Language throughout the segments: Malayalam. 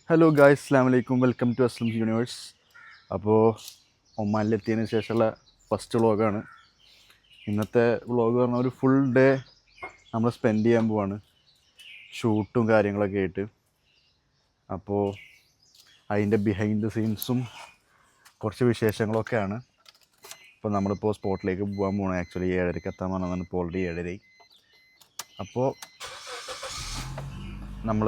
ഹലോ ഗായ്സ്, അസ്സലാമു അലൈക്കും. Welcome to Aslam's universe. അപ്പോൾ ഒമാനിലെത്തിയതിന് ശേഷമുള്ള ഫസ്റ്റ് വ്ളോഗാണ്. ഇന്നത്തെ വ്ളോഗ് പറഞ്ഞാൽ ഒരു ഫുൾ ഡേ നമ്മൾ സ്പെൻഡ് ചെയ്യാൻ പോവാണ്, ഷൂട്ടും കാര്യങ്ങളൊക്കെ ആയിട്ട്. അപ്പോൾ അതിൻ്റെ ബിഹൈൻഡ് ദ സീൻസും കുറച്ച് വിശേഷങ്ങളൊക്കെയാണ്. അപ്പോൾ നമ്മളിപ്പോൾ സ്പോട്ടിലേക്ക് പോകാൻ പോകണം. ആക്ച്വലി 7:30 എത്താൻ പറഞ്ഞതാണ്, ഇപ്പോൾ ഓൾറെഡി 7:30. അപ്പോൾ നമ്മൾ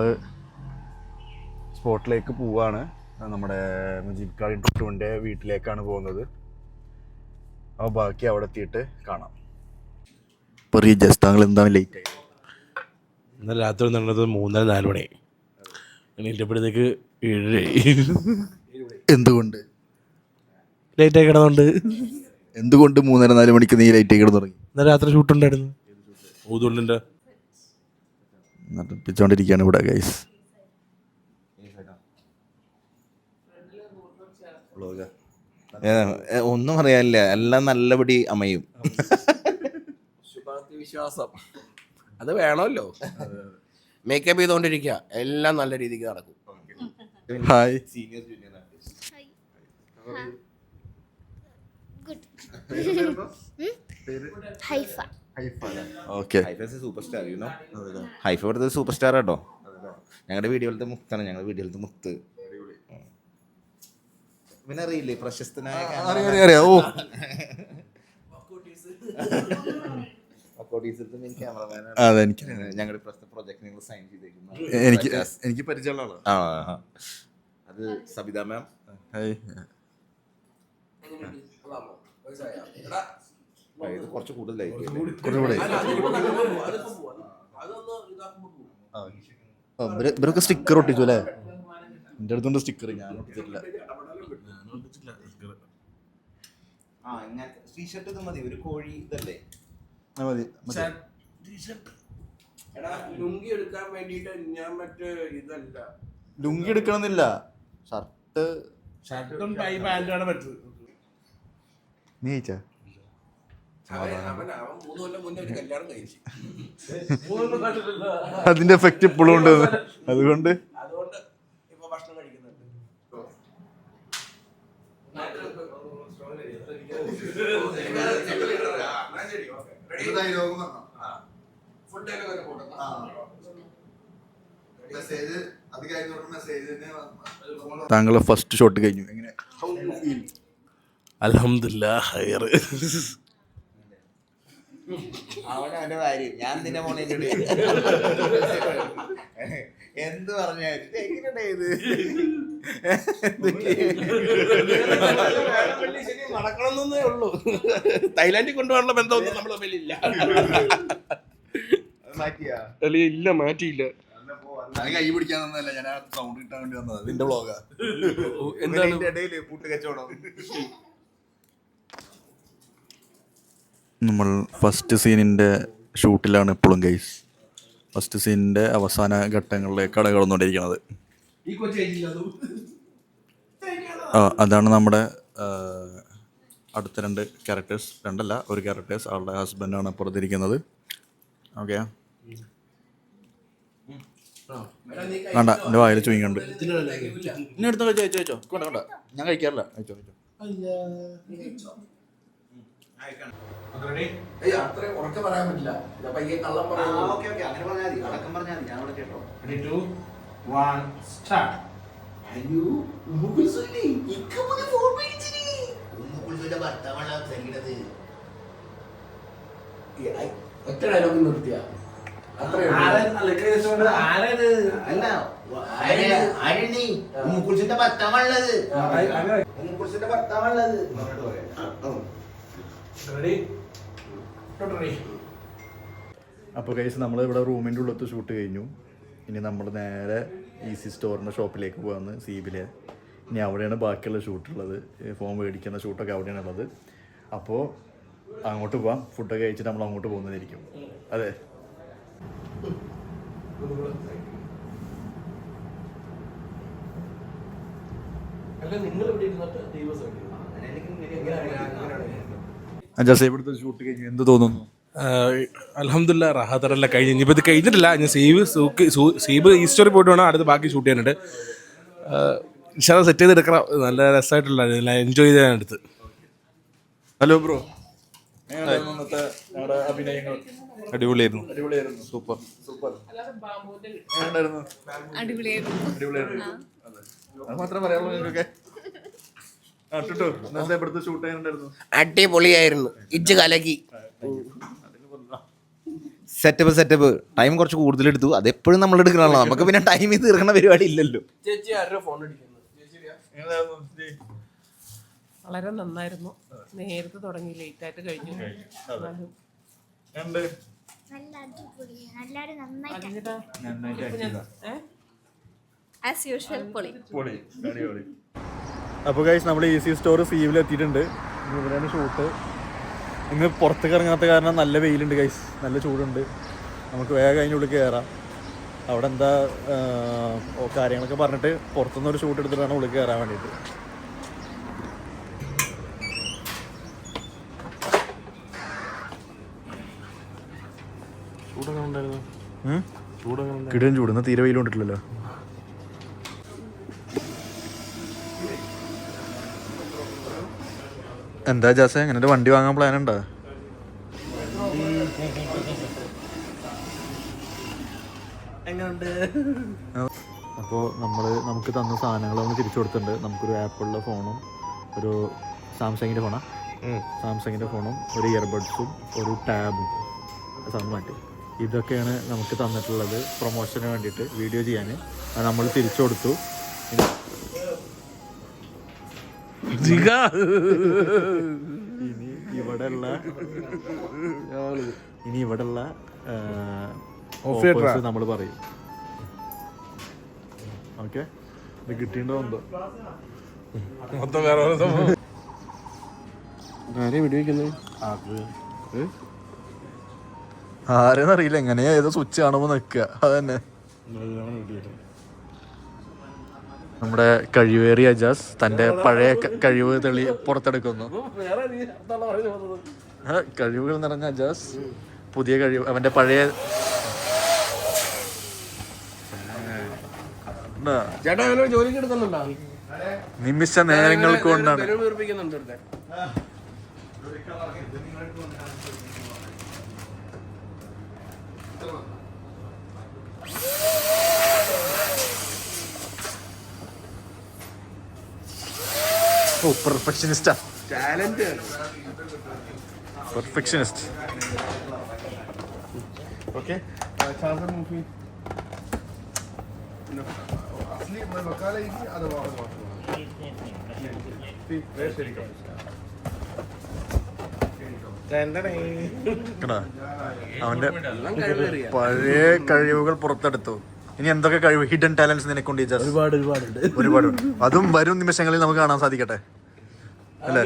സ്പോട്ടിലേക്ക് പോവാണ്. നമ്മുടെ മുജീബ് ഖാൻ ടുട്ടുവിൻ്റെ വീട്ടിലേക്കാണ് പോകുന്നത്. അപ്പോൾ ബാക്കി അവിടെ എത്തിയിട്ട് കാണാം. ഇപ്പോൾ റീജസ് താങ്കൾ എന്താണ് ലേറ്റ് ആയി? ഇന്നലെ രാത്രി നടന്നത് 3-4 മണി. എണീറ്റപ്പോഴത്തേക്ക് 7. എന്തുകൊണ്ട് ലേറ്റായി കിടന്നുണ്ട്. എന്തുകൊണ്ട് 3-4 മണിക്ക് നീ ലേറ്റ് ആയി കിടന്നു തുടങ്ങി? ഇന്നലെ രാത്രി ഷൂട്ടുണ്ടായിരുന്നു ഊതുള്ളിൻ്റെ. നട്ടിപ്പിച്ചുകൊണ്ടിരിക്കുകയാണ് ഇവിടെ ഗൈസ്. ഒന്നും പറയാനില്ല, എല്ലാം നല്ലപടി അമയും. വിശ്വാസം അത് വേണമല്ലോ. മേക്കപ്പ് ചെയ്തുകൊണ്ടിരിക്കുക, എല്ലാം നല്ല രീതിക്ക് നടക്കും. Hi. Senior junior artist. Haifa. Okay. Haifa super star, you know. Haifa ഇവിടുത്തെ സൂപ്പർ സ്റ്റാർ കേട്ടോ. ഞങ്ങളുടെ വീഡിയോയിലത്തെ മുത്താണ്, ഞങ്ങളുടെ വീഡിയോയിലത്തെ മുത്ത്. പിന്നെ അറിയില്ലേ, പ്രശസ്തനായ അറിയാം. ഓ, അതെനിക്ക് ഞങ്ങളുടെ പ്രൊജക്ട് നിങ്ങൾ സൈൻ ചെയ്തേക്കുന്നു. എനിക്ക് പരിചയമുള്ള ആളാണ്. അത് സബിത മാം. ഇത് കുറച്ച് കൂടുതലായി. ഇവരൊക്കെ സ്റ്റിക്കർ ഒട്ടിച്ചു അല്ലേ? എൻ്റെ അടുത്തുണ്ട് സ്റ്റിക്കർ, ഞാൻ ഒട്ടിച്ചിട്ടില്ല. ടീഷർട്ട് ഇത് മതി, ഒരു കോഴി ഇതല്ലേ മതി. ലുങ്കി എടുക്കാൻ വേണ്ടിട്ട് ഞാൻ മറ്റേ ഇതല്ല, ലുങ്കി എടുക്കണമെന്നില്ല, ഷർട്ടും ടൈ പാൻറ്റാണ് പറ്റത്. നീ ചോദിച്ചാ അവൻ 3 കൊല്ലം മുന്നേ ഒരു കല്യാണം കഴിച്ചു. അതിന്റെ എഫക്റ്റ് ഇപ്പോഴും ഉണ്ട്. അതുകൊണ്ട് ഇപ്പൊ ഭക്ഷണം കഴിക്കുന്നുണ്ട്. താങ്കളുടെ ഫസ്റ്റ് ഷോട്ട് കഴിഞ്ഞു, എങ്ങനെ? അൽഹംദുലില്ലാ ഹൈർ. അവനവന്റെ കാര്യം, ഞാൻ നിന്നെ മോനെ എന്ത് പറഞ്ഞാലും നടക്കണമെന്നേ ഉള്ളൂ. തായ്ലാൻഡിൽ കൊണ്ടുപോകാനുള്ള ബന്ധമൊന്നും നമ്മൾ തമ്മിലില്ല. ഇല്ല, മാറ്റിയില്ല. കൈ പിടിക്കാൻ തന്നല്ല, ഞാൻ സൗണ്ട് കിട്ടാൻ വേണ്ടി വന്നത്. നിന്റെ വ്ളോഗാ. ഇടയില് കൂട്ടുകച്ചവടം. നമ്മൾ ഫസ്റ്റ് സീനിൻ്റെ ഷൂട്ടിലാണ് ഇപ്പോഴും ഗൈസ്. ഫസ്റ്റ് സീനിൻ്റെ അവസാന ഘട്ടങ്ങളിലേക്കാണ് കടന്നുകൊണ്ടിരിക്കുന്നത്. അതാണ് നമ്മുടെ അടുത്ത 2 ക്യാരക്ടേഴ്സ്. 2 അല്ല, ഒരു ക്യാരക്ടേഴ്സ്. ആളുടെ ഹസ്ബൻഡാണ് പുറത്തിരിക്കുന്നത്. ഓക്കെ, വേണ്ട, എൻ്റെ വായിൽ ചുയിങ്ങുണ്ട്. ഇനി എടുത്ത് കഴിച്ചോ. കൊണ്ട, ഞാൻ കഴിക്കാറില്ല. കഴിച്ചോ. അത്ര ഉറക്കെ പറയാൻ പറ്റില്ല, കള്ളം പറയാം. അങ്ങനെ പറഞ്ഞാൽ മതി, അടക്കം പറഞ്ഞാൽ മതി, ഞാൻ അവിടെ കേട്ടോ. 3, 2, 1 സ്റ്റാർട്ട്. ഒറ്റ ഡയലോഗ് നിർത്തിയ അപ്പോൾ ഗൈസ്, നമ്മൾ ഇവിടെ റൂമിൻ്റെ ഉള്ളത്ത് ഷൂട്ട് കഴിഞ്ഞു. ഇനി നമ്മൾ നേരെ ഈസി സ്റ്റോറിൻ്റെ ഷോപ്പിലേക്ക് പോകാമെന്ന്, സീബിലെ. ഇനി അവിടെയാണ് ബാക്കിയുള്ള ഷൂട്ടുള്ളത്. ഫോൺ മേടിക്കുന്ന ഷൂട്ടൊക്കെ അവിടെയാണ് ഉള്ളത്. അപ്പോൾ അങ്ങോട്ട് പോവാം. ഫുഡൊക്കെ കഴിച്ചിട്ട് നമ്മൾ അങ്ങോട്ട് പോകുന്നതായിരിക്കും. അതെ, ജസ്റ്റ് ഇവിടുത്തെ ഷൂട്ട് കഴിഞ്ഞു, എന്ത് തോന്നുന്നു? അൽഹംദുലില്ലാ റാഹത്തറെല്ലാം കഴിഞ്ഞ്. ഇനിയിപ്പോൾ ഇത് കഴിഞ്ഞിട്ടില്ല. ഞാൻ സീബ് ഈസ്റ്ററിൽ പോയിട്ട് വേണം അടുത്ത് ബാക്കി ഷൂട്ട് ചെയ്യാനായിട്ട്. സെറ്റ് ചെയ്തെടുക്കണം. നല്ല രസമായിട്ടുള്ള എൻജോയ് ചെയ്യാൻ എടുത്ത്. ഹലോ ബ്രോ, ഇന്നത്തെ ഞങ്ങളുടെ അഭിനയങ്ങൾ? അടിപൊളിയായിരുന്നു. അടിപൊളിയായിരുന്നു. സൂപ്പർ. എങ്ങനെയുണ്ടായിരുന്നു? അടിപൊളിയായിരുന്നു. അത് മാത്രമേ പറയാനുള്ളൂ നിങ്ങൾക്കൊക്കെ. ഇന്നത്തെ ഇവിടുത്തെ ഷൂട്ട് എങ്ങനെയുണ്ടായിരുന്നു? അടിപൊളിയായിരുന്നു. ഇജ്ജ് കലക്കി. സെറ്റപ്പ് ടൈം കുറച്ച് കൂടുതലെടുത്തു. അതെപ്പോഴും നമ്മൾ എടുക്കണല്ലോ, നമുക്ക് പിന്നെ ടൈമിൽ തീർക്കണ പരിപാടി ഇല്ലല്ലോ. ചേച്ചി ആരുടെ ഫോൺ അടിക്കുന്നു? എങ്ങനെയായിരുന്നു? വളരെ നന്നായിരുന്നു. നേരത്തെ തുടങ്ങി, ലേറ്റ് ആയിട്ട് കഴിഞ്ഞു. എങ്ങനെയുണ്ട്? നല്ല അടിപൊളി. എല്ലാവരും നന്നായിട്ട് ആസ് യൂഷ്വൽ പൊളി. അപ്പോൾ ഗൈസ്, നമ്മൾ ഈസി സ്റ്റോർ സീവിൽ എത്തിയിട്ടുണ്ട്. ഇവിടെയാണ് ഷൂട്ട്. ഇന്ന് പുറത്തേക്ക് ഇറങ്ങാത്ത കാരണം നല്ല വെയിലുണ്ട് ഗൈസ്, നല്ല ചൂടുണ്ട്. നമുക്ക് വേഗം അതിൻ്റെ ഉള്ളിൽ കയറാം. അവിടെ എന്താ കാര്യങ്ങളൊക്കെ പറഞ്ഞിട്ട് പുറത്തുനിന്നൊരു ഷൂട്ട് എടുത്തിട്ടാണ് ഉള്ളിൽ കയറാൻ വേണ്ടിയിട്ട്. കിടിയൻ ചൂട്. ഇന്ന് തീരെ വെയിൽ കൊണ്ടിട്ടില്ലല്ലോ. എന്താ ജാസേ, എങ്ങനെ വണ്ടി വാങ്ങാൻ പ്ലാൻ ഉണ്ടോ? അപ്പോൾ നമുക്ക് തന്ന സാധനങ്ങൾ നമ്മൾ തിരിച്ചു കൊടുത്തിട്ടുണ്ട്. നമുക്കൊരു ആപ്പിളിൻ്റെ ഫോണും ഒരു സാംസങ്ങിൻ്റെ ഫോണും ഒരു ഇയർബഡ്സും ഒരു ടാബും സാധനം മാറ്റി. ഇതൊക്കെയാണ് നമുക്ക് തന്നിട്ടുള്ളത് പ്രൊമോഷന് വേണ്ടിയിട്ട്, വീഡിയോ ചെയ്യാൻ. അത് നമ്മൾ തിരിച്ചു കൊടുത്തു. ഇനി ഇവിടെയുള്ള ഓഫേഴ്സ് നമ്മൾ പറയും. ഓക്കെ, ഇത് കിട്ടിയിട്ടുണ്ടോ എന്തോ. മൊത്തം വേറെ ആരെന്നറിയില്ല, എങ്ങനെയാ ഏതോ സ്വിച്ച് കാണുമ്പോൾ നിൽക്കുക. അതന്നെ നമ്മുടെ കഴിവേറിയ അജാസ് തൻ്റെ പഴയ കഴിവ് പുറത്തെടുക്കുന്നു. കഴിവുകൾ നിറഞ്ഞ അജാസ് പുതിയ കഴിവ്, അവൻ്റെ പഴയ ചേട്ടാ അവനോട് ജോലിക്ക് എടുക്കുന്നുണ്ടോ? നിമിഷ നേരങ്ങൾക്ക് കൊണ്ടാണ്. ഓ, പെർഫെക്ഷനിസ്റ്റാ. പെർഫെക്ഷനിസ്റ്റ്. ഓക്കെ, അവന്റെ പഴയ കഴിവുകൾ പുറത്തെടുത്തു. ഇനി എന്തൊക്കെ കഴിവ്, ഹിഡൻ ടാലൻസ് നിനക്കൊണ്ട് ഒരുപാട്. അതും വരും നിമിഷങ്ങളിൽ നമുക്ക് കാണാൻ സാധിക്കട്ടെ, അല്ലേ?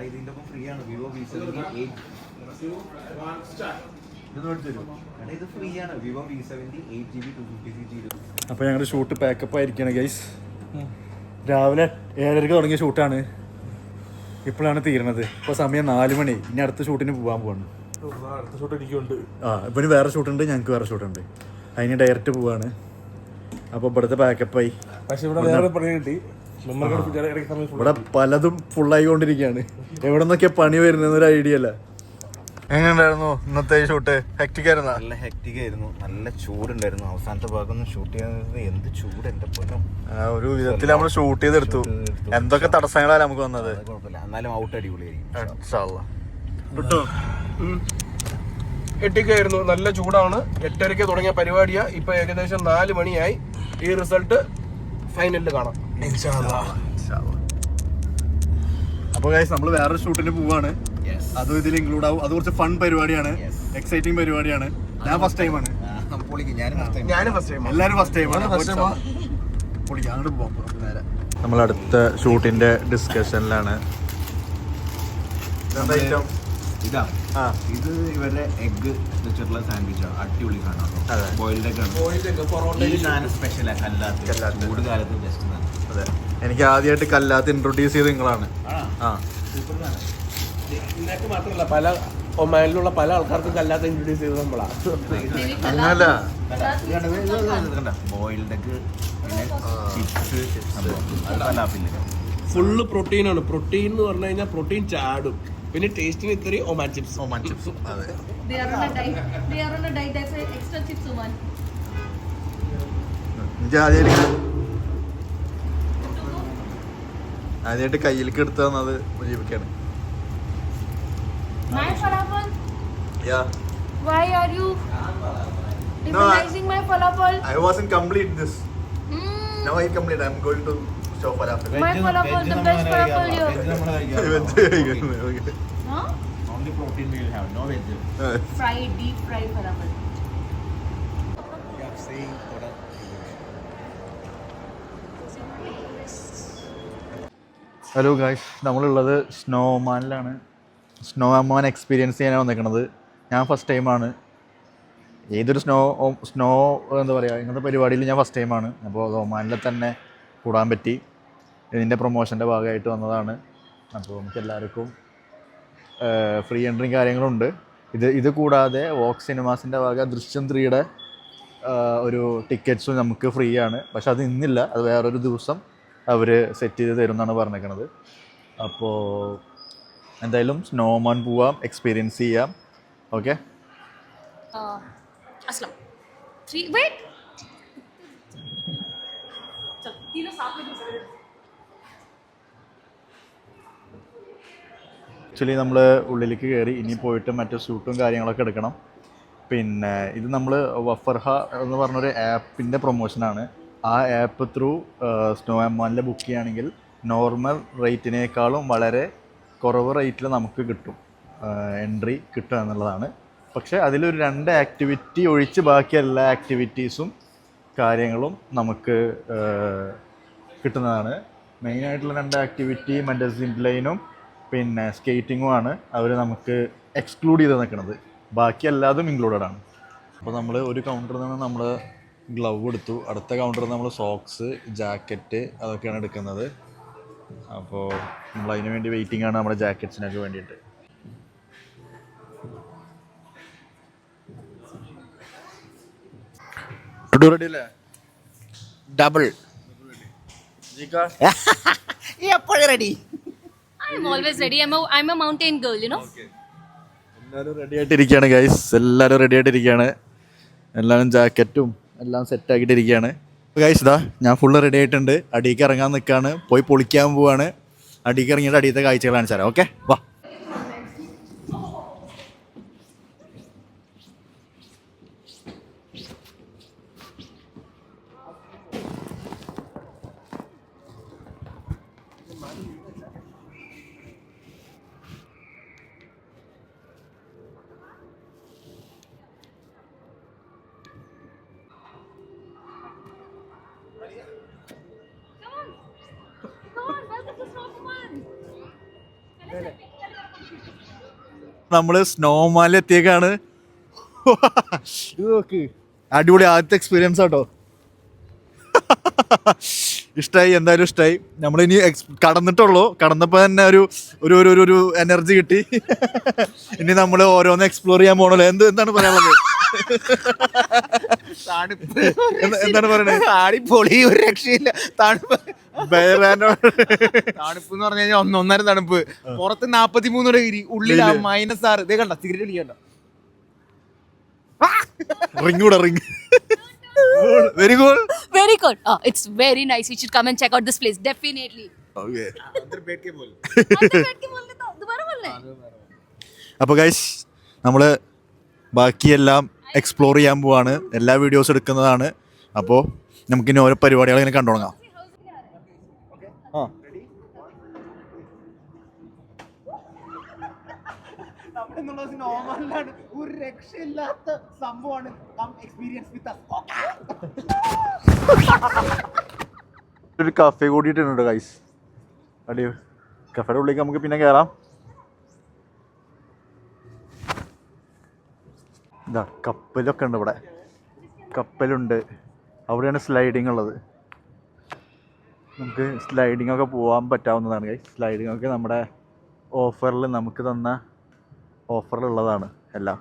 ഇതിന്റെ ഒപ്പം ഫ്രീ ആണ് വിവോ V70 ഇത് ഫ്രീ ആണ് വിവോ V70 8GB 256GB. അപ്പോൾ ഞങ്ങളുടെ ഷൂട്ട് പാക്കപ്പ് ആയിരിക്കുകയാണ് ഗൈസ്. രാവിലെ 7:30 തുടങ്ങിയ ഷൂട്ടാണ്, ഇപ്പോഴാണ് തീരണത്. ഇപ്പോൾ സമയം 4 മണി. ഇനി അടുത്ത ഷൂട്ടിന് പോകാൻ പോവാണ്. അടുത്ത ഷൂട്ട് എനിക്കുണ്ട്. ഇപ്പം വേറെ ഷൂട്ടുണ്ട്, ഞങ്ങൾക്ക് വേറെ ഷൂട്ടുണ്ട്. അതിന് ഡയറക്റ്റ് പോവാണ്. അപ്പോൾ ഇവിടുത്തെ പാക്കപ്പായി. പക്ഷെ ഇവിടെ വേറെ പണി കിട്ടി. ഇവിടെ പലതും ഫുള്ളായിക്കൊണ്ടിരിക്കുകയാണ്. എവിടെ നിന്നൊക്കെ പണി വരുന്നൊരു ഐഡിയ അല്ല. എങ്ങനെയുണ്ടായിരുന്നു ഇന്നത്തെ ഷൂട്ട്? ഹെക്ടിക് ആയിരുന്നു. നല്ല ഹെക്ടിക് ആയിരുന്നു, നല്ല ചൂടുണ്ടായിരുന്നു. അവസാനത്തെ ഭാഗം ഷൂട്ട് ചെയ്യുന്നത് എന്ത് ചൂട് എൻ്റെ പൊന്നും. ഒരു വിധത്തിൽ നമ്മൾ ഷൂട്ട് ചെയ്തെടുത്തു. എന്തൊക്കെ തടസ്സങ്ങളാണ് നമുക്ക് വന്നത്. കുഴപ്പമില്ല, എന്നാലും ഔട്ട് അടിപൊളിയായിരിക്കും. എട്ടിക്കായിരുന്നു, നല്ല ചൂടാണ്. 8:30 തുടങ്ങിയ പരിപാടിയാ. ഇപ്പൊ ഏകദേശം 4 മണിയായി. ഈ റിസൾട്ട് ഫൈനലിൽ കാണാം. അപ്പോൾ ഗൈസ്, നമ്മൾ വേറൊരു ഷൂട്ടിന് പോവാണ്. അതും ഇതിൽ ഇൻക്ലൂഡ് ആവും. അത് കുറച്ച് ഫൺ പരിപാടിയാണ്, എക്സൈറ്റിംഗ് പരിപാടിയാണ്. ഞാൻ ഫസ്റ്റ് ടൈമാണ്. എല്ലാവരും ഫസ്റ്റ് ടൈമാണ്. അങ്ങോട്ട് പോവാം. നമ്മൾ അടുത്ത ഷൂട്ടിന്റെ ഡിസ്കഷനിലാണ്. ഇതാ ഇത് ഇവരുടെ എഗ്ഗ് വെച്ചിട്ടുള്ള സാൻഡ്വിച്ചാണ്. അടിപൊളി സാധനം. ബോയിൽഡ് എഗ് ആണ്. ഈ സാധനം സ്പെഷ്യലാണ്. കല്ലാത്ത ചൂട് കാലത്ത് ബെസ്റ്റ് ആണ്. അതെ, എനിക്ക് ആദ്യമായിട്ട് കല്ലാത്ത ഇൻട്രൊഡ്യൂസ് ചെയ്ത് നിങ്ങളാണ്. സൂപ്പർ സാധനം. ഇതിനൊക്കെ മാത്രമല്ല, പല ഒമാനിലുള്ള പല ആൾക്കാർക്കും കല്ലാത്ത ഇൻട്രൊഡ്യൂസ് ചെയ്തത് നമ്മളാ. അങ്ങനല്ല, ബോയിൽഡ് എഗ് പിന്നെ ചിപ്സ് സംഭവം അത് ഫലാഫില്ല. ഫുള്ള് പ്രോട്ടീനാണ്. പ്രോട്ടീൻ എന്ന് പറഞ്ഞു കഴിഞ്ഞാൽ പ്രോട്ടീൻ ചാടും. പിന്നെ ടേസ്റ്റിന് ഇത്രയും ഒമാൻ ചിപ്സും. അതെ. They are on a diet. They are on a diet. That's why extra chips one. എനിക്ക് ആദ്യമായിട്ട് കയ്യിലേക്ക് എടുത്തു തന്നത് മുജീബിക്കാണ്. My falafel. Yeah. Why are you demonizing my falafel? I wasn't complete this. Mm. Now I complete. I'm going to show falafel. My falafel, the best falafel here. No? Only protein we will have, no veg. Fried, deep fried falafel. Hello guys, നമ്മളുള്ളത് സ്നോമാനിലാണ്. സ്നോമാൻ എക്സ്പീരിയൻസ് ചെയ്യാനാണ് വന്നിരിക്കുന്നത്. ഞാൻ ഫസ്റ്റ് ടൈമാണ് ഏതൊരു സ്നോ എന്താ പറയുക, ഇങ്ങനത്തെ പരിപാടിയിൽ ഞാൻ ഫസ്റ്റ് ടൈമാണ്. അപ്പോൾ ഒമാനിൽ തന്നെ കൂടാൻ പറ്റി. ഇതിൻ്റെ പ്രൊമോഷൻ്റെ ഭാഗമായിട്ട് വന്നതാണ്. അപ്പോൾ നമുക്ക് എല്ലാവർക്കും ഫ്രീ എൻട്രിയും കാര്യങ്ങളുണ്ട്. ഇത് കൂടാതെ വോക്സ് സിനിമാസിൻ്റെ ഭാഗം ദൃശ്യം 3യുടെ ഒരു ടിക്കറ്റ്സും നമുക്ക് ഫ്രീ ആണ്. പക്ഷെ അത് ഇന്നില്ല, അത് വേറൊരു ദിവസം അവർ സെറ്റ് ചെയ്ത് തരും എന്നാണ് പറഞ്ഞേക്കണത്. അപ്പോൾ എന്തായാലും സ്നോമാൻ പോവാം, എക്സ്പീരിയൻസ് ചെയ്യാം. Okay, Aslam. 3. Wait. ആക്ച്വലി നമ്മൾ ഉള്ളിലേക്ക് കയറി ഇനി പോയിട്ട് മറ്റു സ്യൂട്ടും കാര്യങ്ങളൊക്കെ എടുക്കണം. പിന്നെ ഇത് നമ്മൾ വഫർഹ എന്ന് പറഞ്ഞൊരു ആപ്പിൻ്റെ പ്രൊമോഷനാണ്. ആ ആപ്പ് ത്രൂ സ്നോമാനിൽ ബുക്ക് ചെയ്യുകയാണെങ്കിൽ നോർമൽ റേറ്റിനേക്കാളും വളരെ കുറവ് റേറ്റിൽ നമുക്ക് കിട്ടും, എൻട്രി കിട്ടുക എന്നുള്ളതാണ്. പക്ഷേ അതിലൊരു 2 ആക്ടിവിറ്റി ഒഴിച്ച് ബാക്കി എല്ലാ ആക്ടിവിറ്റീസും കാര്യങ്ങളും നമുക്ക് കിട്ടുന്നതാണ്. മെയിനായിട്ടുള്ള 2 ആക്ടിവിറ്റി മറ്റേ സിപ്പ് ലൈനും പിന്നെ സ്കേറ്റിങ്ങുമാണ് അവർ നമുക്ക് എക്സ്ക്ലൂഡ് ചെയ്ത് നിൽക്കുന്നത്. ബാക്കി എല്ലാതും ഇൻക്ലൂഡഡ് ആണ്. അപ്പോൾ നമ്മൾ ഒരു കൗണ്ടറിൽ നിന്ന് നമ്മൾ ഗ്ലൗ എടുത്തു, അടുത്ത കൗണ്ടറിൽ നമ്മൾ സോക്സ്, ജാക്കറ്റ് അതൊക്കെയാണ് എടുക്കുന്നത്. അപ്പോൾ നമ്മൾ അതിന് വേണ്ടി വെയിറ്റിംഗ് ആണ്, നമ്മുടെ ജാക്കറ്റ്സിനൊക്കെ വേണ്ടിയിട്ട്. റെഡി അല്ലേ? ഡബിൾ എപ്പോഴും ready. I'm always ready. I'm a mountain girl, you know. എല്ലാവരും റെഡി ആയിട്ടിരിക്കുകയാണ് ഗൈസ്, എല്ലാവരും റെഡി ആയിട്ടിരിക്കുകയാണ്. എല്ലാവരും ജാക്കറ്റും എല്ലാം സെറ്റാക്കിയിട്ടിരിക്കുകയാണ്. ഗൈസ് ഇതാ ഞാൻ ഫുള്ള് റെഡി ആയിട്ടുണ്ട്. അടിയിലേക്ക് ഇറങ്ങാൻ നിൽക്കുകയാണ്, പോയി പൊളിക്കാൻ പോവാണ്. അടിയിലേക്ക് ഇറങ്ങിയിട്ട് അടിയത്തെ കാഴ്ചകൾ കാണിച്ചു തരാം. ഓക്കെ, വാ. നമ്മൾ സ്നോമാനിൽ എത്തിയേക്കാണ്. ഇത് നോക്ക്, അടിപൊളി ആദ്യത്തെ എക്സ്പീരിയൻസ് ആട്ടോ. ഇഷ്ടമായി, എന്തായാലും ഇഷ്ടമായി. നമ്മളിനി കടന്നിട്ടുള്ളൂ, കടന്നപ്പോൾ തന്നെ ഒരു എനർജി കിട്ടി. ഇനി നമ്മൾ ഓരോന്ന് എക്സ്പ്ലോർ ചെയ്യാൻ പോകണല്ലോ. എന്താണ് പറയാനുള്ളത്? എന്താണ് പറയണത്? അടിപൊളി, ഒരു രക്ഷയില്ല. തണുപ്പ് തണുപ്പ് എന്ന് പറഞ്ഞു കഴിഞ്ഞാൽ 1.5 തണുപ്പ്. പുറത്ത് 43 ഡിഗ്രി, ഉള്ളിൽ -6. ഇതേ കണ്ട, സിഗരറ്റ് അടിക്കണ്ട. Ring very good. Very good. Oh, it's very nice. You should come and check out this place. Definitely. Okay. अंदर बैठ के बोल. अंदर बैठ के बोलने तो दोबारा बोलना है. അപ്പോൾ ഗൈസ് നമ്മൾ ബാക്കിയെല്ലാം എക്സ്പ്ലോർ ചെയ്യാൻ പോവാണ്. എല്ലാ വീഡിയോസ് എടുക്കുന്നതാണ്. അപ്പോൾ നമുക്കിനി ഓരോ പരിപാടികൾ ഇങ്ങനെ കണ്ടു തുടങ്ങാം. ഒരു രക്ഷയില്ലാത്ത സംഭവമാണ്. എക്സ്പീരിയൻസ് വിത്ത് ഒരു കഫേ കൂടിയിട്ടുണ്ട് ഗൈസ്. അടി കഫേയുടെ ഉള്ളിലേക്ക് നമുക്ക് പിന്നെ കയറാം. ഇതാ കപ്പലൊക്കെ ഉണ്ട് ഇവിടെ, കപ്പലുണ്ട്. അവിടെയാണ് സ്ലൈഡിങ് ഉള്ളത്. നമുക്ക് സ്ലൈഡിങ് ഒക്കെ പോകാൻ പറ്റാവുന്നതാണ് ഗൈസ്. സ്ലൈഡിങ് ഒക്കെ നമ്മുടെ ഓഫറിൽ നമുക്ക് തന്ന ഓഫറിലുള്ളതാണ് എല്ലാം.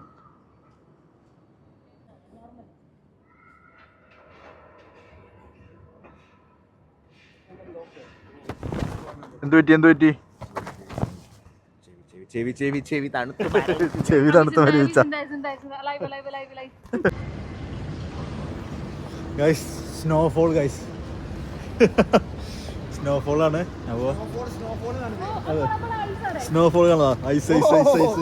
എന്ത് പറ്റി ചെവി തണുത്ത് ചെവി തണുത്ത മരവിച്ച ഗൈസ്. സ്നോഫോൾ ഗൈസ്, സ്നോഫോളാണ്. അപ്പോൾ സ്നോഫോൾ കാണാ, ഐസ് ഐസ് ഐസ് ഐസ്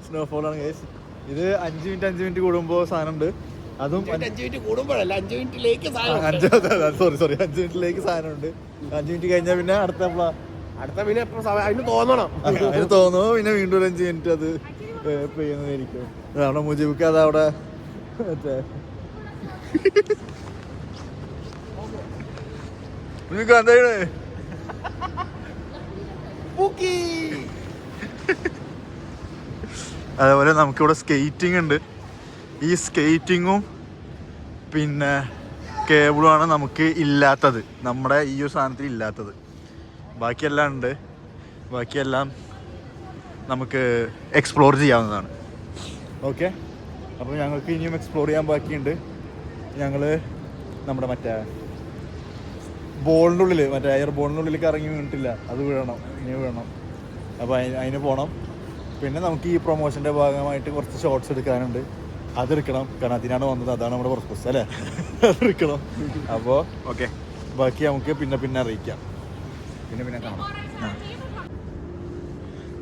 സ്നോഫോളാണ് ഗൈസ്. ഇത് 5 മിനിറ്റ് കൂടുമ്പോൾ സാധനം ഉണ്ട്. അതും 5 മിനിറ്റ് കൂടുമ്പോഴല്ല, 5 മിനിറ്റിലേക്ക് സോറി 5 മിനിറ്റിലേക്ക് സാധനം ഉണ്ട്. 5 മിനിറ്റ് കഴിഞ്ഞാൽ പിന്നെ അടുത്ത പിന്നെ അതിന് തോന്നണം, അതിന് തോന്നുന്നു. പിന്നെ വീണ്ടും 5 മിനിറ്റ് അത് പെയ്യുന്നതായിരിക്കും. നമ്മുടെ മുജിബിക്ക് അതവിടെ മറ്റേ എന്താണ് അതേപോലെ നമുക്കിവിടെ സ്കേറ്റിംഗ് ഉണ്ട്. ഈ സ്കേറ്റിങ്ങും പിന്നെ കേബിളുമാണ് നമുക്ക് ഇല്ലാത്തത്, നമ്മുടെ ഈ ഒരു സാധനത്തിൽ ഇല്ലാത്തത്. ബാക്കിയെല്ലാം ഉണ്ട്. ബാക്കിയെല്ലാം നമുക്ക് എക്സ്പ്ലോർ ചെയ്യാവുന്നതാണ്. ഓക്കെ, അപ്പോൾ ഞങ്ങൾക്ക് ഇനിയും എക്സ്പ്ലോർ ചെയ്യാൻ ബാക്കിയുണ്ട്. ഞങ്ങൾ നമ്മുടെ മറ്റേ ബോളിൻ്റെ ഉള്ളിൽ, മറ്റേ എയർ ബോളിൻ്റെ ഉള്ളിലേക്ക് ഇറങ്ങി വീണിട്ടില്ല, അത് ഇനി വീഴണം. അപ്പോൾ അതിന് പോകണം. പിന്നെ നമുക്ക് ഈ പ്രൊമോഷൻ്റെ ഭാഗമായിട്ട് കുറച്ച് ഷോർട്സ് എടുക്കാനുണ്ട്, അതെടുക്കണം. കാരണം അതിനാണ് വന്നത്, അതാണ് നമ്മുടെ പർപ്പസ് അല്ലേ, അതെടുക്കണം. അപ്പോൾ ഓക്കെ, ബാക്കി നമുക്ക് പിന്നെ അറിയിക്കാം, പിന്നെ കാണാം.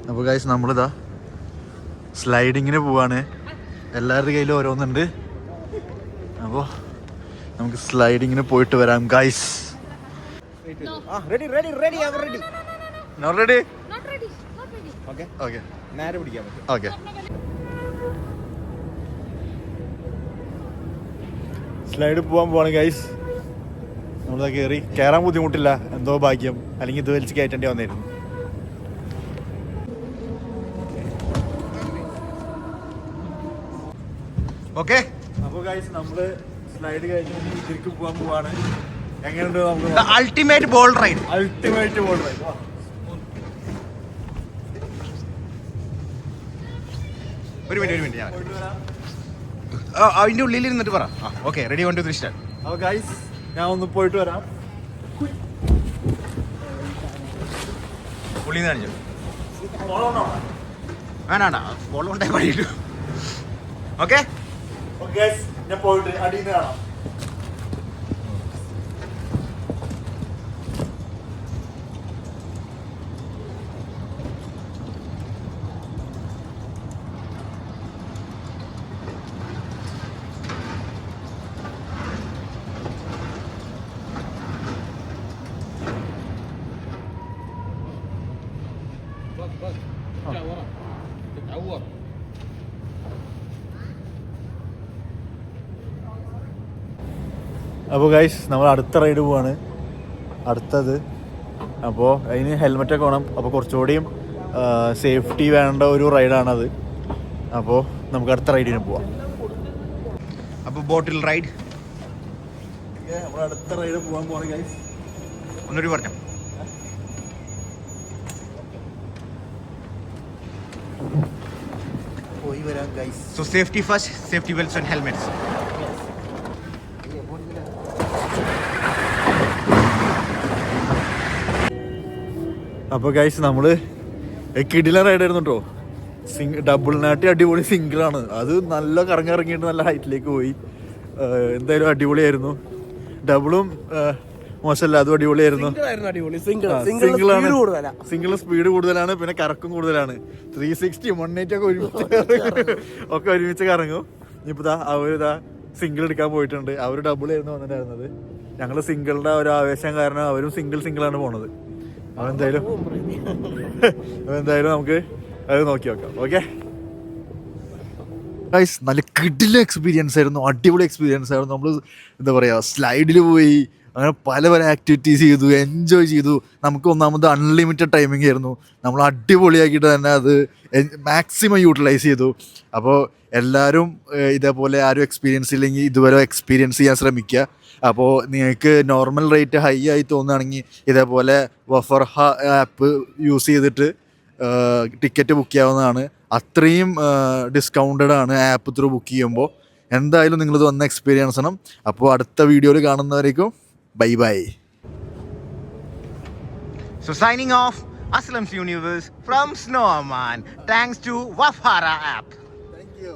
അപ്പോൾ ഗൈസ് നമ്മളിതാ സ്ലൈഡിങ്ങിന് പോവാണ്. എല്ലാവരുടെ കയ്യിലും ഓരോന്നുണ്ട്. അപ്പോൾ നമുക്ക് സ്ലൈഡിങ്ങിന് പോയിട്ട് വരാം guys. Ready not ready? Okay, നേരെ പിടിക്കാൻ പറ്റും. ഓക്കെ, സ്ലൈഡ് പോകാൻ പോവാണ് ഗൈസ്. നമ്മളിതാ കയറാൻ ബുദ്ധിമുട്ടില്ല, എന്തോ ഭാഗ്യം, അല്ലെങ്കിൽ ഇത് വലിച്ച് കയറ്റേണ്ടി വന്നിരുന്നു. ഓക്കെ, അപ്പോൾ ഗൈസ് നമ്മള് സ്ലൈഡ് കഴിഞ്ഞ് തിരിക്ക് പോകാൻ പോവാണ്. എങ്ങനെയുണ്ട് നമുക്ക്? Ultimate ball ride. Ultimate ball ride. ഒരു മിനിറ്റ് ഞാൻ അതിന്റെ ഉള്ളിൽ ഇരുന്നിട്ട് പറ. Okay, ready 1 2 3 start. അപ്പോൾ ഗൈസ് ഞാൻ ഒന്ന് പോയിട്ട് വരാം. ഉള്ളിൽ നിന്ന് കാണിച്ചു വേണ്ട, ബോൾ കൊണ്ടേ പണിയിട്ടു. ഓക്കെ ഗൈസ് ഞാൻ പോയിട്ട് അടിയിൽ നിന്ന് കാണാം. അപ്പോൾ ഗൈസ് നമ്മൾ അടുത്ത റൈഡ് പോവാണ്, അടുത്തത്. അപ്പോൾ അതിന് ഹെൽമെറ്റൊക്കെ വേണം. അപ്പോൾ കുറച്ചുകൂടിയും സേഫ്റ്റി വേണ്ട ഒരു റൈഡാണത്. അപ്പോൾ നമുക്ക് അടുത്ത റൈഡിന് പോവാം. അപ്പോൾ ബോട്ടിൽ റൈഡ് നമ്മൾ അടുത്ത റൈഡ് പോകാൻ പോവാണ് ഗൈസ്. ഒന്നൊരു പറഞ്ഞു. പോയി വരാം guys. So safety first, safety belts and helmets. അപ്പോൾ ഗൈസ് നമ്മൾ കിടിലൻ റൈഡായിരുന്നു കേട്ടോ. ഡബിളിനാട്ടി അടിപൊളി സിംഗിളാണ്. അത് നല്ല കറങ്ങിറങ്ങിയിട്ട് നല്ല ഹൈറ്റിലേക്ക് പോയി. എന്തായാലും അടിപൊളിയായിരുന്നു. ഡബിളും മോശമല്ല, അതും അടിപൊളിയായിരുന്നു. സിംഗിളാണ്, സിംഗിൾ സ്പീഡ് കൂടുതലാണ്, പിന്നെ കറക്കും കൂടുതലാണ്. 360 180 ഒക്കെ ഒരുമിച്ച് കറങ്ങും. ഇനിയിപ്പോൾ അവരിതാ സിംഗിൾ എടുക്കാൻ പോയിട്ടുണ്ട്. അവർ ഡബിളായിരുന്നു വന്നിട്ടായിരുന്നത്. ഞങ്ങൾ സിംഗിളിൻ്റെ ഒരു ആവേശം കാരണം അവരും സിംഗിളാണ് പോണത്. അതെന്തായാലും നമുക്ക് അത് നോക്കി നോക്കാം. ഓക്കെ ഗൈസ്, നല്ല കിടിലൻ എക്സ്പീരിയൻസ് ആയിരുന്നു, അടിപൊളി എക്സ്പീരിയൻസ് ആയിരുന്നു. നമ്മൾ എന്താ പറയുക, സ്ലൈഡിൽ പോയി, അങ്ങനെ പല പല ആക്ടിവിറ്റീസ് ചെയ്തു, എൻജോയ് ചെയ്തു. നമുക്ക് ഒന്നാമത് അൺലിമിറ്റഡ് ടൈമിംഗ് ആയിരുന്നു. നമ്മൾ അടിപൊളിയാക്കിയിട്ട് തന്നെ അത് മാക്സിമം യൂട്ടിലൈസ് ചെയ്തു. അപ്പോൾ എല്ലാവരും ഇതേപോലെ ആരും എക്സ്പീരിയൻസ് ഇല്ലെങ്കിൽ ഇതുവരെ എക്സ്പീരിയൻസ് ചെയ്യാൻ ശ്രമിക്കുക. അപ്പോൾ നിങ്ങൾക്ക് നോർമൽ റേറ്റ് ഹൈ ആയി തോന്നുകയാണെങ്കിൽ ഇതേപോലെ വഫർഹ ആപ്പ് യൂസ് ചെയ്തിട്ട് ടിക്കറ്റ് ബുക്ക് ചെയ്യാവുന്നതാണ്. അത്രയും ഡിസ്കൗണ്ടഡ് ആണ് ആപ്പ് ത്രൂ ബുക്ക് ചെയ്യുമ്പോൾ. എന്തായാലും നിങ്ങളിത് വന്ന് എക്സ്പീരിയൻസ് ചെയ്യണം. അപ്പോൾ അടുത്ത വീഡിയോയിൽ കാണുന്നവരേക്കും bye bye. So signing off, Aslam's Universe from Snow Oman. Thanks to Wafara app. Thank you.